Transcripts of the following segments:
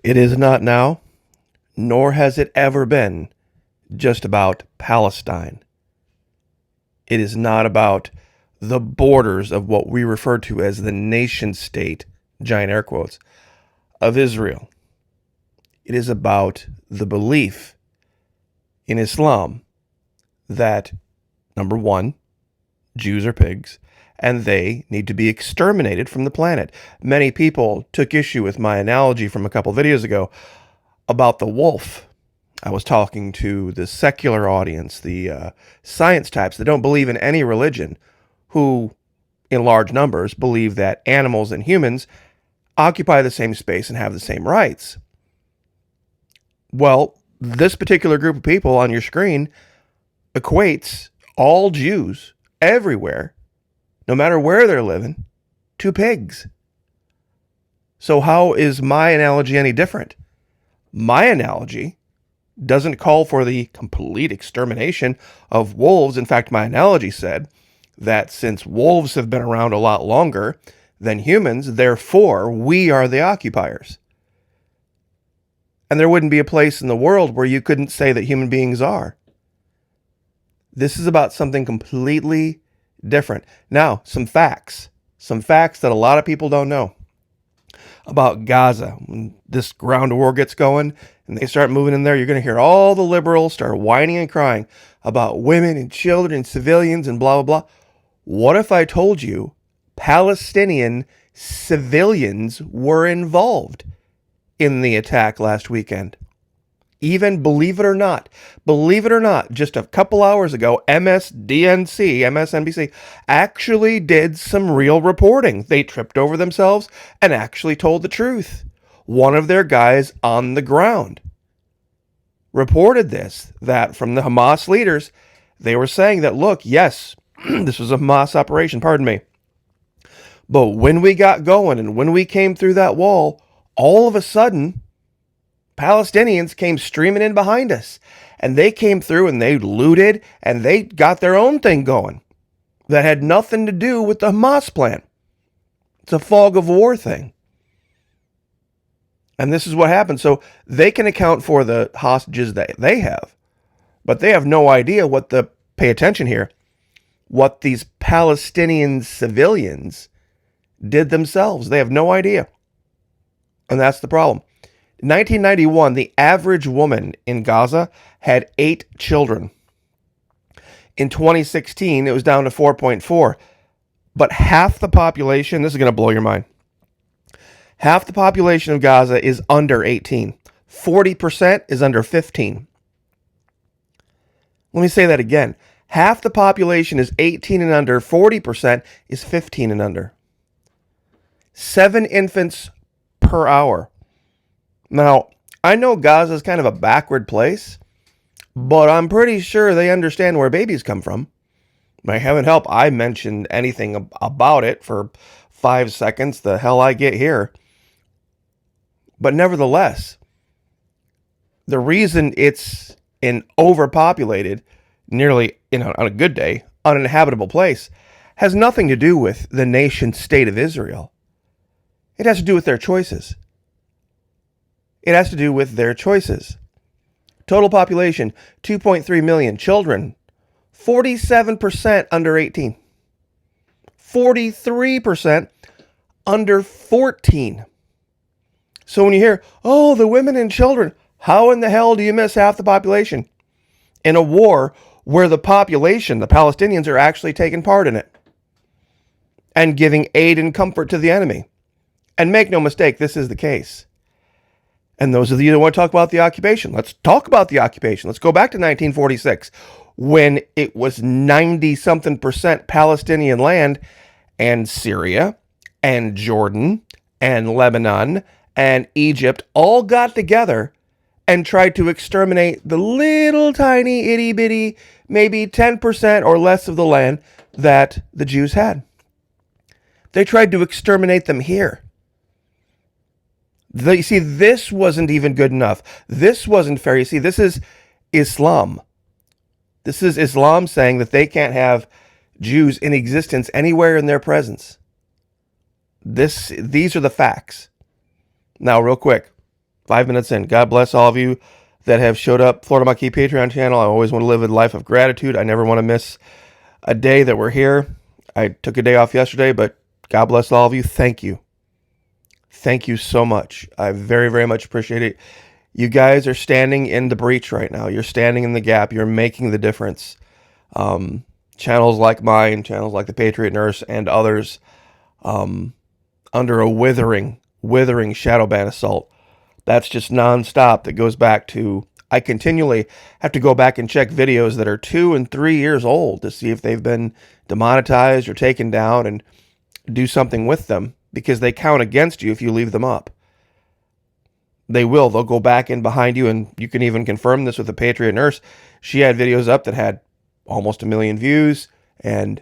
It is not now, nor has it ever been, just about Palestine. It is not about the borders of what we refer to as the nation state, giant air quotes, of Israel. It is about the belief in Islam that, number one, Jews are pigs, and they need to be exterminated from the planet. Many people took issue with my analogy from a couple videos ago about the wolf. I was talking to the secular audience, the science types that don't believe in any religion, who, in large numbers, believe that animals and humans occupy the same space and have the same rights. Well, this particular group of people on your screen equates all Jews everywhere, no matter where they're living, to pigs. So how is my analogy any different? My analogy doesn't call for the complete extermination of wolves. In fact, my analogy said that since wolves have been around a lot longer than humans, therefore we are the occupiers. And there wouldn't be a place in the world where you couldn't say that human beings are. This is about something completely different. Now, some facts that a lot of people don't know about Gaza. When this ground war gets going and they start moving in there, you're going to hear all the liberals start whining and crying about women and children and civilians and blah, blah, blah. What if I told you Palestinian civilians were involved in the attack last weekend? Even, believe it or not, just a couple hours ago, MSNBC actually did some real reporting. They tripped over themselves and actually told the truth. One of their guys on the ground reported this, that from the Hamas leaders, they were saying that, look, yes, this was a Hamas operation, pardon me. But when we got going and when we came through that wall, all of a sudden, Palestinians came streaming in behind us, and they came through and they looted and they got their own thing going that had nothing to do with the Hamas plan. It's a fog of war thing. And this is what happened. So they can account for the hostages that they have, but they have no idea pay attention here, what these Palestinian civilians did themselves. They have no idea. And that's the problem. In 1991, the average woman in Gaza had 8 children. In 2016, it was down to 4.4. But half the population, this is going to blow your mind, half the population of Gaza is under 18. 40% is under 15. Let me say that again. Half the population is 18 and under. 40% is 15 and under. 7 infants per hour. Now, I know Gaza is kind of a backward place, but I'm pretty sure they understand where babies come from. By heaven help, I mentioned anything about it for 5 seconds, the hell I get here. But nevertheless, the reason it's an overpopulated, nearly, on a good day, uninhabitable place, has nothing to do with the nation state of Israel. It has to do with their choices. Total population, 2.3 million. Children, 47% under 18. 43% under 14. So when you hear, oh, the women and children, how in the hell do you miss half the population in a war where the population, the Palestinians, are actually taking part in it and giving aid and comfort to the enemy? And make no mistake, this is the case. And those of you that want to talk about the occupation, let's talk about the occupation. Let's go back to 1946, when it was 90-something% Palestinian land, and Syria and Jordan and Lebanon and Egypt all got together and tried to exterminate the little tiny itty bitty, maybe 10% or less of the land that the Jews had. They tried to exterminate them here. You see, this wasn't even good enough. This wasn't fair. You see, this is Islam. This is Islam saying that they can't have Jews in existence anywhere in their presence. These are the facts. Now, real quick, 5 minutes in. God bless all of you that have showed up. Florida Monkey Patreon channel. I always want to live a life of gratitude. I never want to miss a day that we're here. I took a day off yesterday, but God bless all of you. Thank you. Thank you so much. I very, very much appreciate it. You guys are standing in the breach right now. You're standing in the gap. You're making the difference. Channels like mine, channels like the Patriot Nurse, and others under a withering shadow ban assault. That's just nonstop. That goes back to, I continually have to go back and check videos that are 2 and 3 years old to see if they've been demonetized or taken down and do something with them, because they count against you if you leave them up. They will. They'll go back in behind you, and you can even confirm this with the Patriot Nurse. She had videos up that had almost 1 million views, and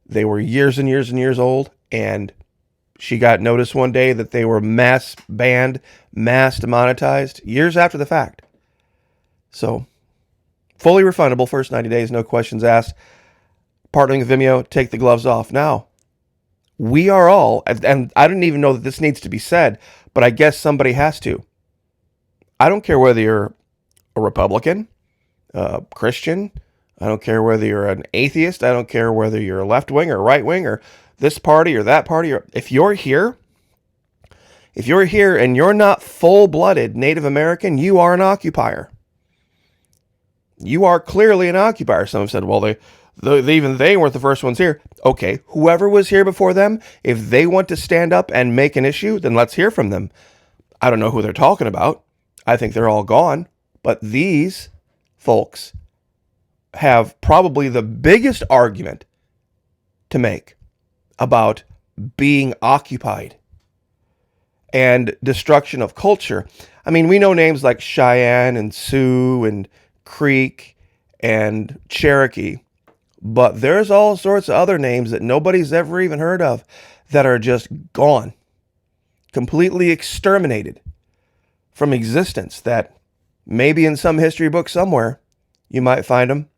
they were years and years and years old, and she got notice one day that they were mass banned, mass demonetized, years after the fact. So, fully refundable, first 90 days, no questions asked. Partnering with Vimeo, take the gloves off. Now, we are all, and I didn't even know that this needs to be said, but I guess somebody has to. I don't care whether you're a Republican, a Christian, I don't care whether you're an atheist, I don't care whether you're a left wing or right wing or this party or that party, or if you're here and you're not full-blooded Native American, you are an occupier. You are clearly an occupier. Some have said, well, even they weren't the first ones here. Okay, whoever was here before them, if they want to stand up and make an issue, then let's hear from them. I don't know who they're talking about. I think they're all gone. But these folks have probably the biggest argument to make about being occupied and destruction of culture. I mean, we know names like Cheyenne and Sioux and Creek and Cherokee, but there's all sorts of other names that nobody's ever even heard of that are just gone, completely exterminated from existence, that maybe in some history book somewhere you might find them.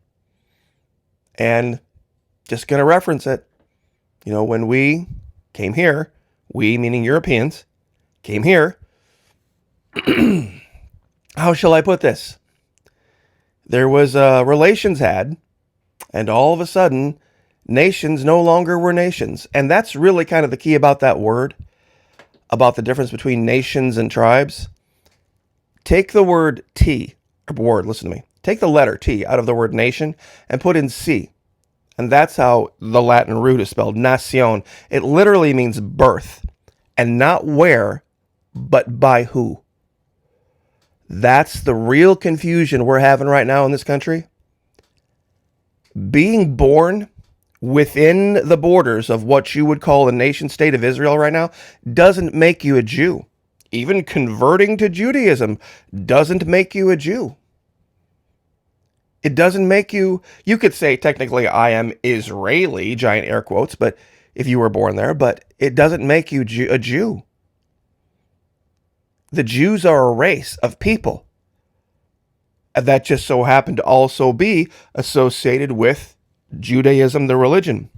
And just going to reference it. You know, when we came here, we, meaning Europeans, came here, how shall I put this? There was relations had, and all of a sudden, nations no longer were nations. And that's really kind of the key about that word, about the difference between nations and tribes. Take the word T, or word, listen to me. Take the letter T out of the word nation and put in C. And that's how the Latin root is spelled, nacion. It literally means birth, and not where, but by who. That's the real confusion we're having right now in this country. Being born within the borders of what you would call the nation state of Israel right now doesn't make you a Jew. Even converting to Judaism doesn't make you a Jew. It doesn't make you could say technically I am Israeli, giant air quotes, but if you were born there, but it doesn't make you a Jew. The Jews are a race of people that just so happen to also be associated with Judaism, the religion.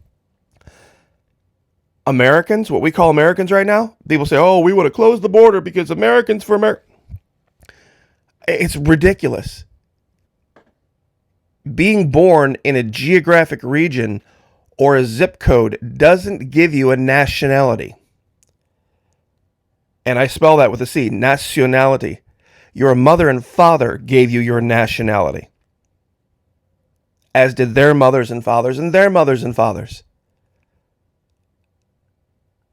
Americans, what we call Americans right now, people say, oh, we would have closed the border because Americans for America. It's ridiculous. Being born in a geographic region or a zip code doesn't give you a nationality. And I spell that with a C, nationality. Your mother and father gave you your nationality, as did their mothers and fathers and their mothers and fathers.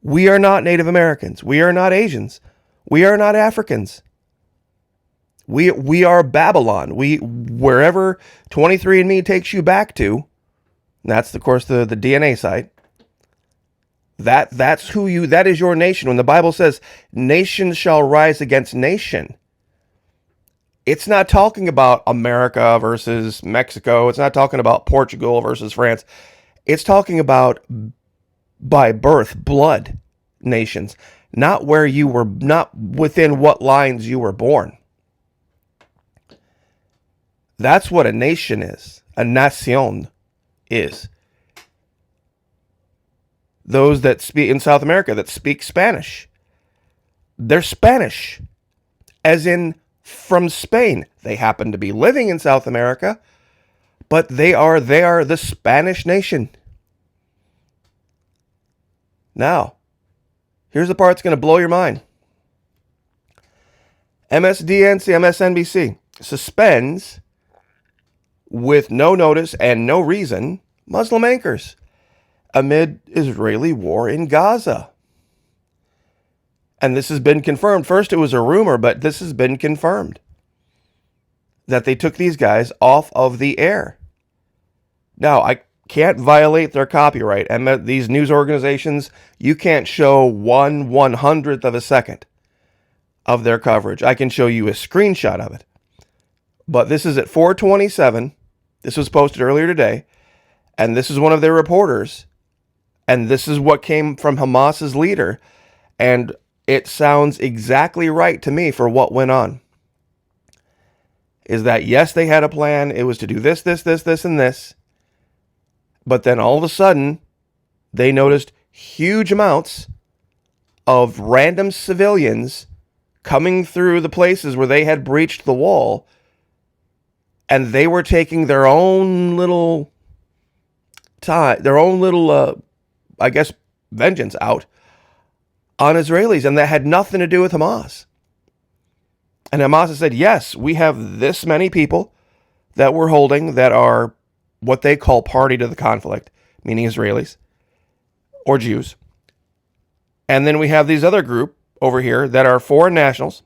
We are not Native Americans. We are not Asians. We are not Africans. We are Babylon. Wherever 23andMe takes you back to, that's of course the DNA site. That's who you, that is your nation. When the Bible says nation shall rise against nation, it's not talking about America versus Mexico. It's not talking about Portugal versus France. It's talking about by birth, blood nations, not where you were, not within what lines you were born. That's what a nation is. A nación is. Those that speak in South America that speak Spanish, they're Spanish. as in from Spain. They happen to be living in South America, but they are the Spanish nation. Now, here's the part that's going to blow your mind. MSNBC suspends, with no notice and no reason, Muslim anchors amid Israeli war in Gaza. And this has been confirmed. First, it was a rumor, but this has been confirmed that they took these guys off of the air. Now, I can't violate their copyright. And these news organizations, you can't show 1/100th of a second of their coverage. I can show you a screenshot of it. But this is at 4:27. This was posted earlier today. And this is one of their reporters. And this is what came from Hamas's leader. And it sounds exactly right to me for what went on. Is that, yes, they had a plan. It was to do this, and this. But then all of a sudden, they noticed huge amounts of random civilians coming through the places where they had breached the wall. And they were taking their own little vengeance out on Israelis. And that had nothing to do with Hamas. And Hamas has said, yes, we have this many people that we're holding that are what they call party to the conflict, meaning Israelis or Jews. And then we have these other group over here that are foreign nationals.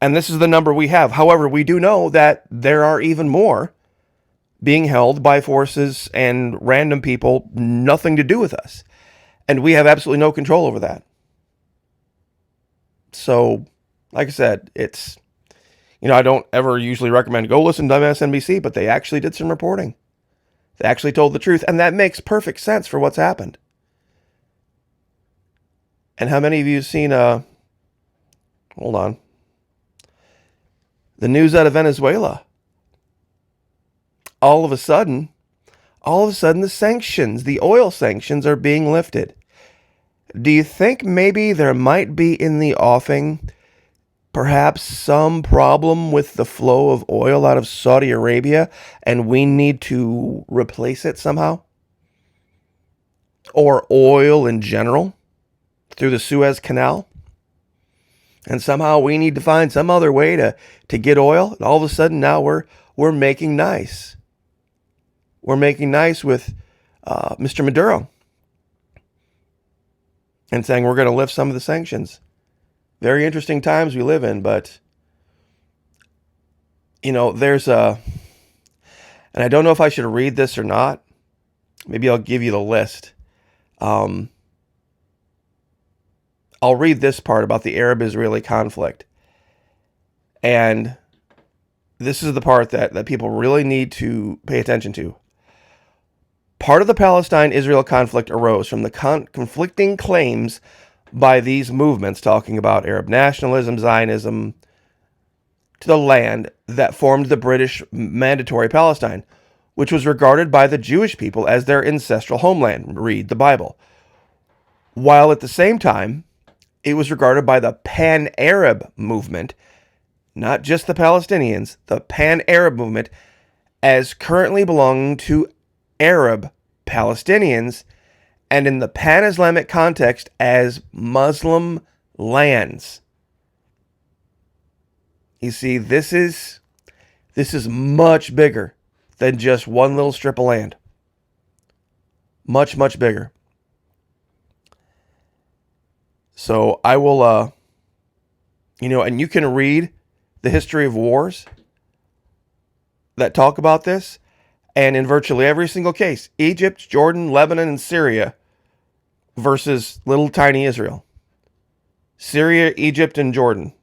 And this is the number we have. However, we do know that there are even more being held by forces and random people, nothing to do with us. And we have absolutely no control over that. So, like I said, it's, I don't ever usually recommend go listen to MSNBC, but they actually did some reporting. They actually told the truth, and that makes perfect sense for what's happened. And how many of you have seen, hold on, the news out of Venezuela? All of a sudden, the sanctions, the oil sanctions are being lifted. Do you think maybe there might be in the offing perhaps some problem with the flow of oil out of Saudi Arabia and we need to replace it somehow? Or oil in general through the Suez Canal? And somehow we need to find some other way to get oil. And all of a sudden now we're making nice. We're making nice with Mr. Maduro and saying we're going to lift some of the sanctions. Very interesting times we live in, but, there's and I don't know if I should read this or not. Maybe I'll give you the list. I'll read this part about the Arab-Israeli conflict. And this is the part that people really need to pay attention to. Part of the Palestine-Israel conflict arose from the conflicting claims by these movements talking about Arab nationalism, Zionism, to the land that formed the British Mandatory Palestine, which was regarded by the Jewish people as their ancestral homeland. Read the Bible. While at the same time, it was regarded by the Pan-Arab movement, not just the Palestinians, the Pan-Arab movement, as currently belonging to Arab Palestinians, and in the Pan-Islamic context as Muslim lands. You see, this is much bigger than just one little strip of land. Much, much bigger. So I will, and you can read the history of wars that talk about this. And in virtually every single case, Egypt, Jordan, Lebanon, and Syria versus little tiny Israel. Syria, Egypt, and Jordan.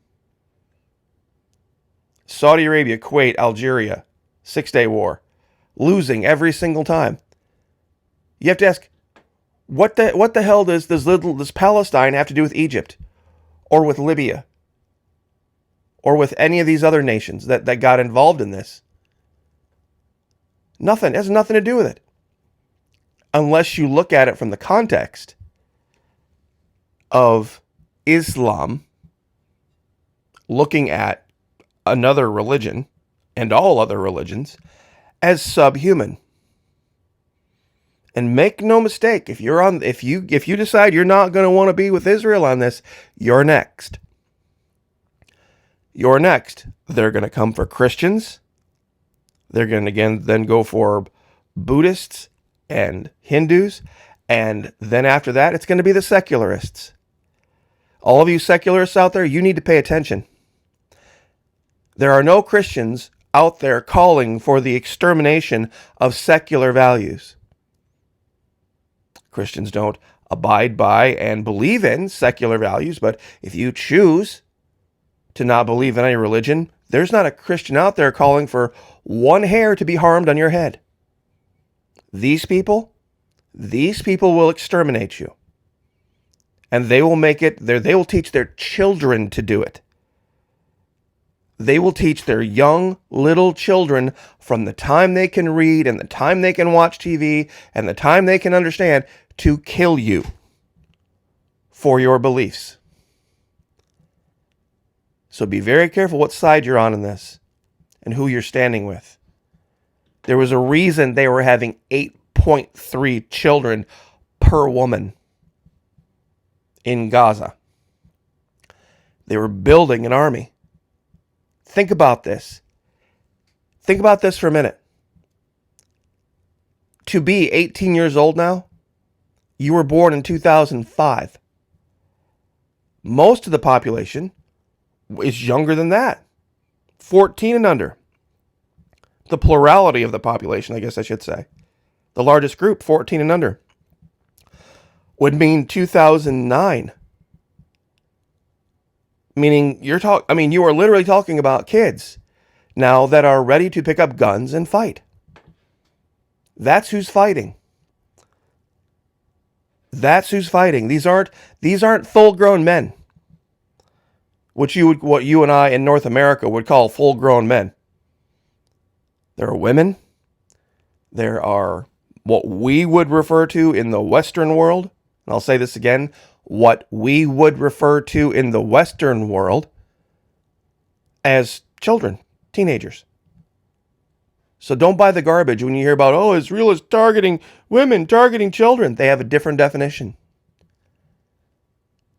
Saudi Arabia, Kuwait, Algeria. 6-day war. Losing every single time. You have to ask, what the hell does Palestine have to do with Egypt? Or with Libya? Or with any of these other nations that got involved in this? Nothing. It has nothing to do with it. Unless you look at it from the context of Islam looking at another religion and all other religions as subhuman. And make no mistake, if you decide you're not going to want to be with Israel on this, you're next. You're next. They're going to come for Christians. They're going to then go for Buddhists and Hindus. And then after that, it's going to be the secularists. All of you secularists out there, you need to pay attention. There are no Christians out there calling for the extermination of secular values. Christians don't abide by and believe in secular values, but if you choose to not believe in any religion, there's not a Christian out there calling for one hair to be harmed on your head. These people will exterminate you. And they will they will teach their children to do it. They will teach their young little children from the time they can read and the time they can watch TV and the time they can understand to kill you for your beliefs. So be very careful what side you're on in this and who you're standing with. There was a reason they were having 8.3 children per woman in Gaza. They were building an army. Think about this. Think about this for a minute. To be 18 years old now, you were born in 2005. Most of the population is younger than that. 14 and under. The plurality of the population, I guess I should say. The largest group, 14 and under. Would mean 2009. Meaning you are literally talking about kids now that are ready to pick up guns and fight. That's who's fighting. That's who's fighting. These aren't full-grown men. What you and I in North America would call full-grown men. There are women. There are what we would refer to in the Western world, and I'll say this again, what we would refer to in the Western world as children, teenagers. So don't buy the garbage when you hear about, oh, Israel is targeting women, targeting children. They have a different definition.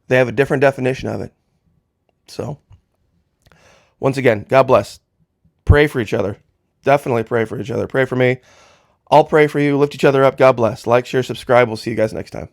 They have a different definition of it. So, once again, God bless. Pray for each other. Definitely pray for each other. Pray for me. I'll pray for you. Lift each other up. God bless. Like, share, subscribe. We'll see you guys next time.